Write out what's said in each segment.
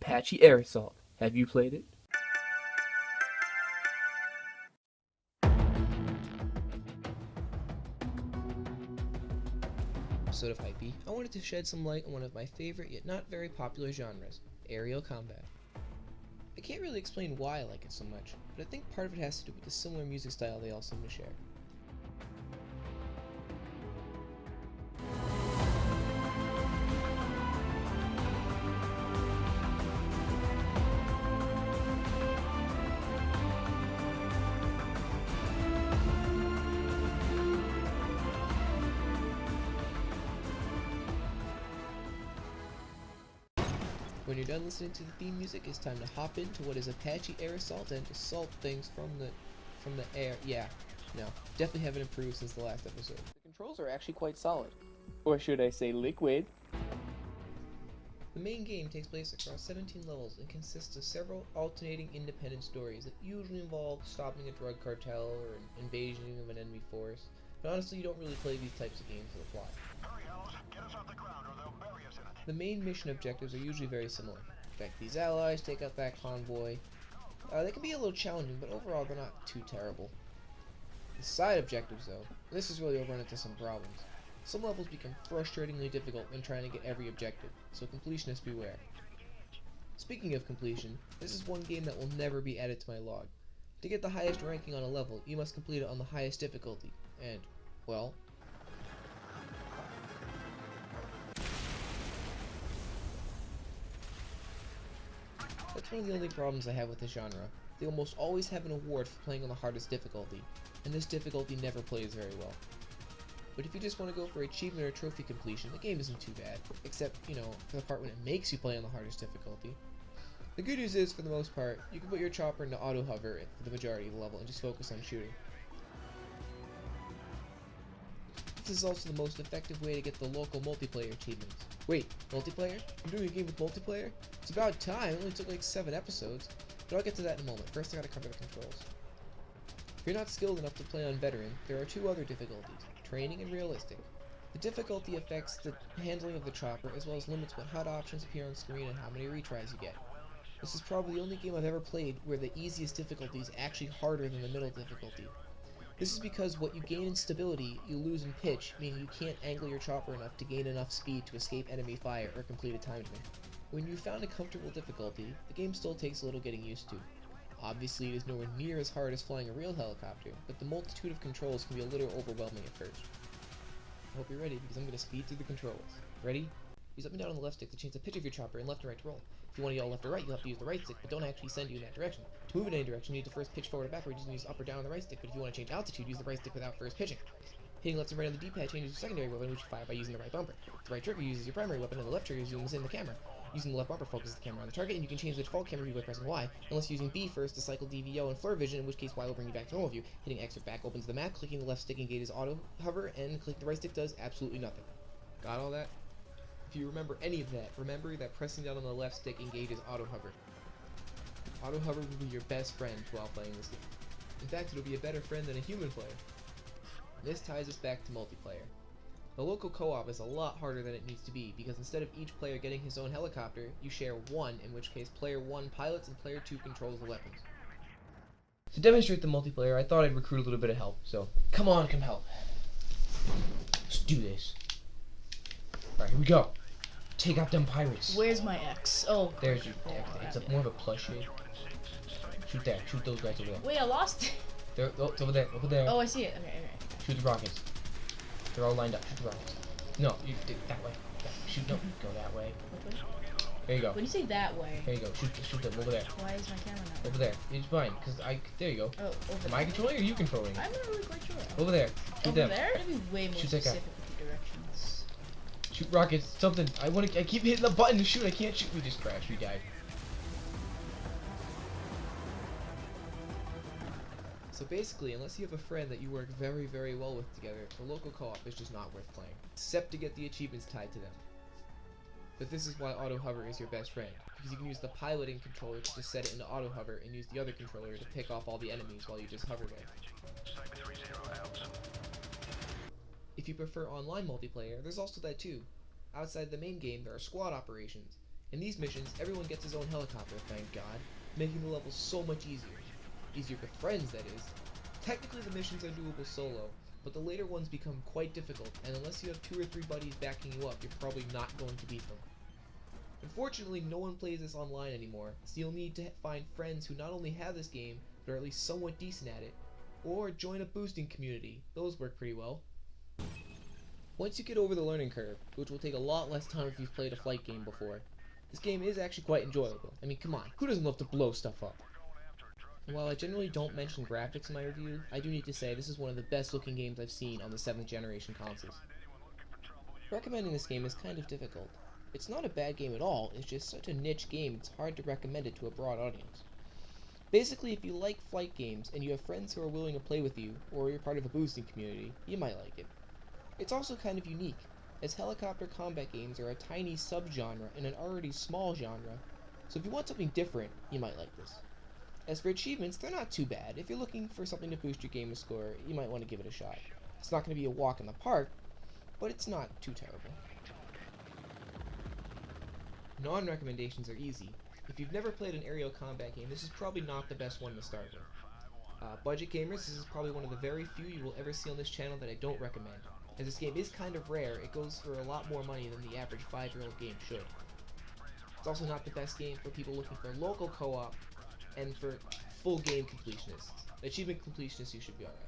Apache Air Assault. Have you played it? Episode of HYPI, I wanted to shed some light on one of my favorite yet not very popular genres, aerial combat. I can't really explain why I like it so much, but I think part of it has to do with the similar music style they all seem to share. When you're done listening to the theme music, it's time to hop into what is Apache Air Assault and assault things from the air. Yeah, no, definitely haven't improved since the last episode. The controls are actually quite solid. Or should I say liquid? The main game takes place across 17 levels and consists of several alternating independent stories that usually involve stopping a drug cartel or an invasion of an enemy force. But honestly, you don't really play these types of games for the plot. Hurry, Alice. Get us off the ground or they'll bury us in it. The main mission objectives are usually very similar. Protect these allies, take out that convoy. They can be a little challenging, but overall they're not too terrible. The side objectives though, this is where you'll run into some problems. Some levels become frustratingly difficult when trying to get every objective, so completionists beware. Speaking of completion, this is one game that will never be added to my log. To get the highest ranking on a level, you must complete it on the highest difficulty, and, well, that's one of the only problems I have with this genre. They almost always have an award for playing on the hardest difficulty, and this difficulty never plays very well. But if you just want to go for achievement or trophy completion, the game isn't too bad, except, you know, for the part when it makes you play on the hardest difficulty. The good news is, for the most part, you can put your chopper into auto hover for the majority of the level and just focus on shooting. This is also the most effective way to get the local multiplayer achievements. Wait, multiplayer? I'm doing a game with multiplayer? It's about time, it only took like 7 episodes. But I'll get to that in a moment. First I gotta cover the controls. If you're not skilled enough to play on veteran, there are 2 other difficulties, training and realistic. The difficulty affects the handling of the chopper as well as limits what HUD options appear on screen and how many retries you get. This is probably the only game I've ever played where the easiest difficulty is actually harder than the middle difficulty. This is because what you gain in stability, you lose in pitch, meaning you can't angle your chopper enough to gain enough speed to escape enemy fire or complete a timed mission. When you've found a comfortable difficulty, the game still takes a little getting used to. Obviously, it is nowhere near as hard as flying a real helicopter, but the multitude of controls can be a little overwhelming at first. I hope you're ready, because I'm going to speed through the controls. Ready? Use up and down on the left stick to change the pitch of your chopper and left and right to roll. If you want to yell left or right, you'll have to use the right stick, but don't actually send you in that direction. To move in any direction, you need to first pitch forward or backward, you use up or down on the right stick, but if you want to change altitude, use the right stick without first pitching. Hitting left and right on the D-pad changes your secondary weapon, which you fire by using the right bumper. The right trigger uses your primary weapon, and the left trigger zooms in the camera. Using the left bumper focuses the camera on the target, and you can change the default camera view by pressing Y, unless using B first to cycle DVO and flare vision, in which case Y will bring you back to normal view. Hitting X or back opens the map, clicking the left stick engages auto hover, and click the right stick does absolutely nothing. Got all that? If you remember any of that, remember that pressing down on the left stick engages auto hover. Auto hover will be your best friend while playing this game. In fact, it'll be a better friend than a human player. This ties us back to multiplayer. The local co-op is a lot harder than it needs to be, because instead of each player getting his own helicopter, you share one, in which case player 1 pilots and player 2 controls the weapons. To demonstrate the multiplayer, I thought I'd recruit a little bit of help, so come on, come help. Let's do this. Alright, here we go. Take out them pirates. Where's my X? Oh, There's your deck. It's more of a plush shape. Shoot that. Shoot those guys over there. wait, I lost it. Oh, it's over there. Over there. Oh, I see it. Okay. Shoot the rockets. They're all lined up. Shoot the rockets. No, you that way. Yeah, shoot. No, go that way. Which way? There you go. When you say that way, There you go. Shoot them over there. why is my camera not? Over there. It's fine. There you go. Oh, over Am I controlling or are you controlling? I'm not really quite sure. Over there. Shoot Over them. there? That'd be way more Shoot that guy. specific with the directions. Shoot rockets. Something. I keep hitting the button to shoot. I can't shoot. We just crashed. We died. So basically, unless you have a friend that you work very, very well with together, the local co-op is just not worth playing. Except to get the achievements tied to them. But this is why auto hover is your best friend, because you can use the piloting controller to just set it into auto hover and use the other controller to pick off all the enemies while you just hover there. If you prefer online multiplayer, there's also that too. Outside the main game, there are squad operations. In these missions, everyone gets his own helicopter, thank God, making the levels so much easier. Easier with friends, that is. Technically the missions are doable solo, but the later ones become quite difficult, and unless you have 2 or 3 buddies backing you up, you're probably not going to beat them. Unfortunately, no one plays this online anymore, so you'll need to find friends who not only have this game, but are at least somewhat decent at it, or join a boosting community. Those work pretty well. Once you get over the learning curve, which will take a lot less time if you've played a flight game before, this game is actually quite enjoyable. I mean, come on, who doesn't love to blow stuff up? And while I generally don't mention graphics in my review, I do need to say this is one of the best looking games I've seen on the 7th generation consoles. Recommending this game is kind of difficult. It's not a bad game at all, it's just such a niche game it's hard to recommend it to a broad audience. Basically, if you like flight games and you have friends who are willing to play with you, or you're part of a boosting community, you might like it. It's also kind of unique, as helicopter combat games are a tiny subgenre in an already small genre, so if you want something different, you might like this. As for achievements, they're not too bad. If you're looking for something to boost your gamer score, you might want to give it a shot. It's not going to be a walk in the park, but it's not too terrible. Non-recommendations are easy. If you've never played an aerial combat game, this is probably not the best one to start with. Budget gamers, this is probably one of the very few you will ever see on this channel that I don't recommend. As this game is kind of rare, it goes for a lot more money than the average 5-year-old game should. It's also not the best game for people looking for local co-op, and for full game completionists. Achievement completionists, you should be alright.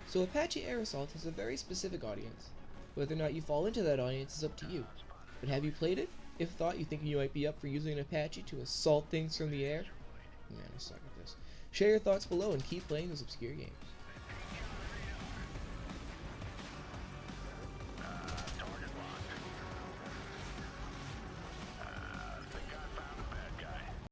So Apache Air Assault has a very specific audience. Whether or not you fall into that audience is up to you. But have you played it? If not, you think you might be up for using an Apache to assault things from the air? Man, I suck at this. Share your thoughts below and keep playing those obscure games.